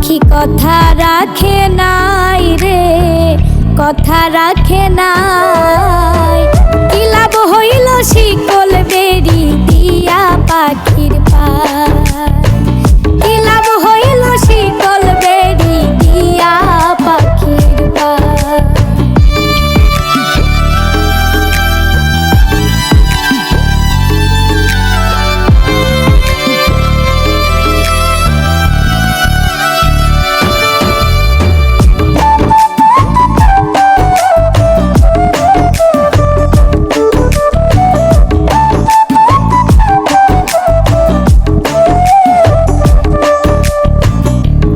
পাখি কথা রাখে নাই রে, কথা রাখে নাই। কি লাভ হইল শিকল বেরি দিয়া পাখির পায়, কি লাভ হইল শিকল বেরি দিয়া পাখির পায়।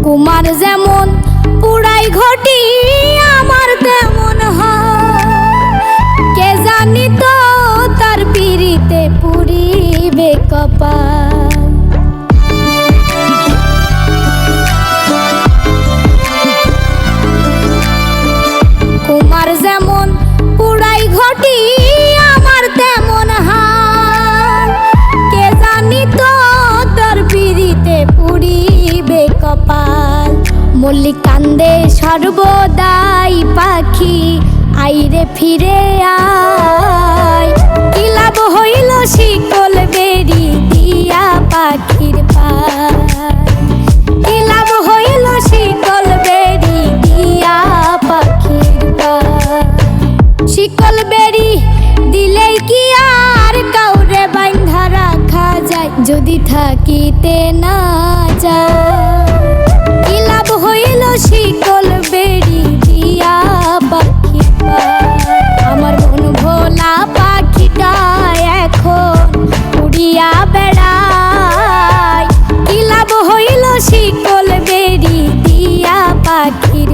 কুমার যেমন পুরাই ঘটি আমার তেমন হয়, কে জানি তো তার পিরিতে পুরিবে কপাল। কুমার যেমন পুরাই ঘটি আমার তেমন হয়, কে জানি তো তার পিরিতে পুরিবে কপাল। মল্লিক কান্দে সর্বদাই পাখি আইরে ফিরে আয়, কি লাভ হইল শিকল বেরি দিয়া পাখির পায়, কি লাভ হইল শিকল বেরি দিয়া পাখির পায়। শিকল বেরি দিলেই কি আর কাউরে বাঁধা রাখা যায়, যদি থাকিতে না যায়। কি লাভ হইল শিকল বেরি দিয়া পাখির পায়। আমার মন ভোলা পাখিটা এখন উড়িয়া বেড়ায়, কি লাভ হইল শিকল বেরি দিয়া পাখির